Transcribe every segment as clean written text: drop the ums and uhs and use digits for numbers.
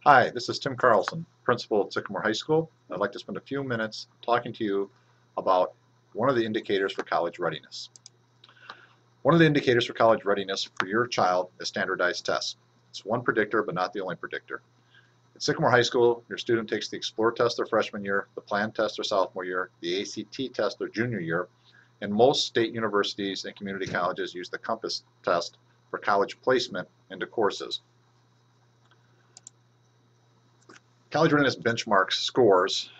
Hi, this is Tim Carlson, principal at Sycamore High School. I'd like to spend a few minutes talking to you about one of the indicators for college readiness. One of the indicators for college readiness for your child is standardized tests. It's one predictor, but not the only predictor. At Sycamore High School, your student takes the Explore test their freshman year, the Plan test their sophomore year, the ACT test their junior year, and most state universities and community colleges use the Compass test for college placement into courses. College readiness benchmark scores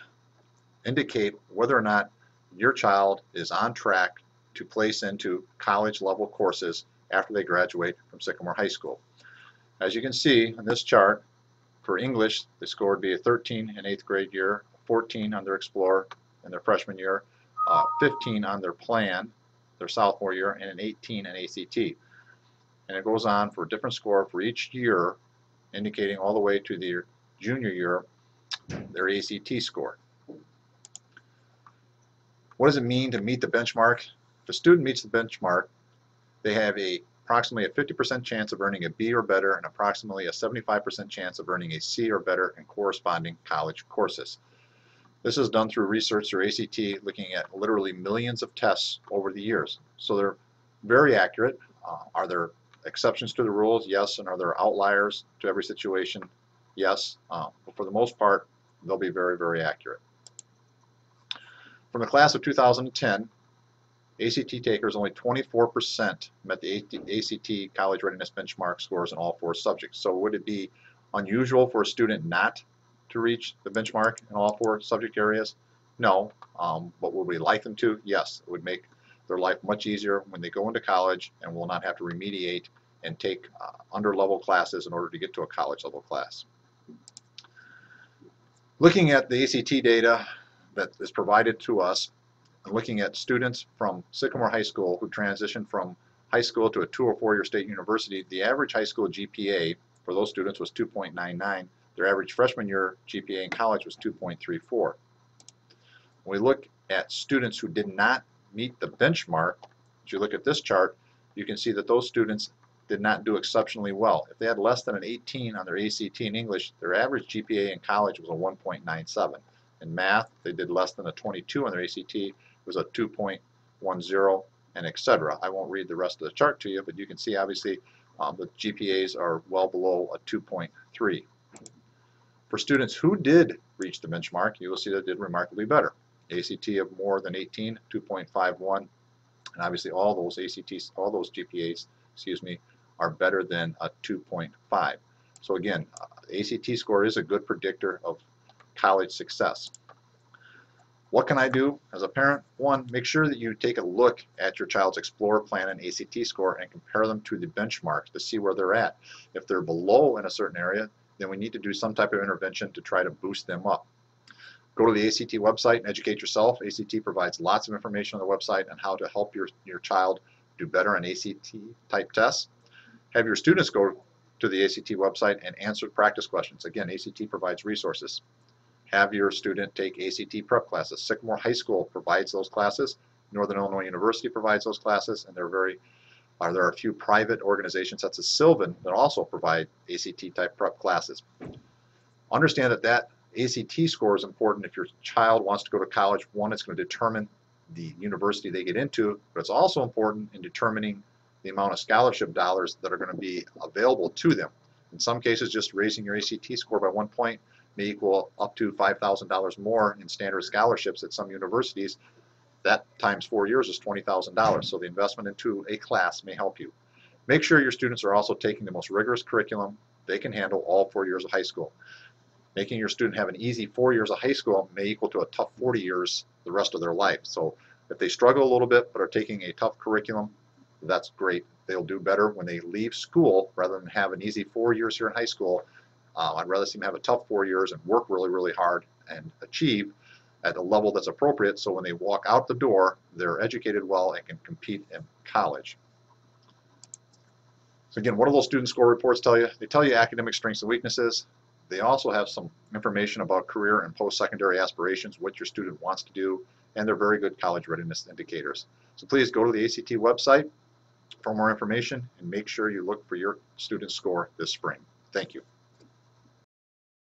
indicate whether or not your child is on track to place into college level courses after they graduate from Sycamore High School. As you can see in this chart, for English, the score would be a 13 in 8th grade year, 14 on their Explore in their freshman year, 15 on their Plan, their sophomore year, and an 18 in ACT. And it goes on for a different score for each year, indicating all the way to their junior year, their ACT score. What does it mean to meet the benchmark? If a student meets the benchmark, they have approximately a 50% chance of earning a B or better and approximately a 75% chance of earning a C or better in corresponding college courses. This is done through research through ACT, looking at literally millions of tests over the years. So they're very accurate. Are there exceptions to the rules? Yes. And are there outliers to every situation? Yes. But for the most part, they'll be very, very accurate. From the class of 2010, ACT takers, only 24% met the ACT college readiness benchmark scores in all 4 subjects. So would it be unusual for a student not to reach the benchmark in all 4 subject areas? No. But would we like them to? Yes. It would make their life much easier when they go into college and will not have to remediate and take under-level classes in order to get to a college-level class. Looking at the ACT data that is provided to us, and looking at students from Sycamore High School who transitioned from high school to a 2 or 4-year state university, the average high school GPA for those students was 2.99. Their average freshman year GPA in college was 2.34. When we look at students who did not meet the benchmark, as you look at this chart, you can see that those students did not do exceptionally well. If they had less than an 18 on their ACT in English, their average GPA in college was a 1.97. In math, they did less than a 22 on their ACT, it was a 2.10, and etc. I won't read the rest of the chart to you, but you can see obviously the GPAs are well below a 2.3. For students who did reach the benchmark, you will see that they did remarkably better. ACT of more than 18, 2.51, and obviously all those ACTs, all those GPAs, are better than a 2.5. So again, ACT score is a good predictor of college success. What can I do as a parent? One, make sure that you take a look at your child's Explore, Plan, and ACT score and compare them to the benchmarks to see where they're at. If they're below in a certain area, then we need to do some type of intervention to try to boost them up. Go to the ACT website and educate yourself. ACT provides lots of information on the website on how to help your child do better on ACT type tests. Have your students go to the ACT website and answer practice questions. Again, ACT provides resources. Have your student take ACT prep classes. Sycamore High School provides those classes. Northern Illinois University provides those classes, and there are a few private organizations such as Sylvan that also provide ACT type prep classes. Understand that ACT score is important if your child wants to go to college. One, it's going to determine the university they get into, but it's also important in determining the amount of scholarship dollars that are going to be available to them. In some cases, just raising your ACT score by 1 point may equal up to $5,000 more in standard scholarships at some universities. That times 4 years is $20,000, so the investment into a class may help you. Make sure your students are also taking the most rigorous curriculum they can handle all 4 years of high school. Making your student have an easy 4 years of high school may equal to a tough 40 years the rest of their life. So if they struggle a little bit but are taking a tough curriculum, that's great. They'll do better when they leave school rather than have an easy 4 years here in high school. I'd rather see them have a tough 4 years and work really, really hard and achieve at a level that's appropriate, so when they walk out the door, they're educated well and can compete in college. So again, what do those student score reports tell you? They tell you academic strengths and weaknesses. They also have some information about career and post-secondary aspirations, what your student wants to do, and they're very good college readiness indicators. So please go to the ACT website for more information and make sure you look for your student score this spring. Thank you.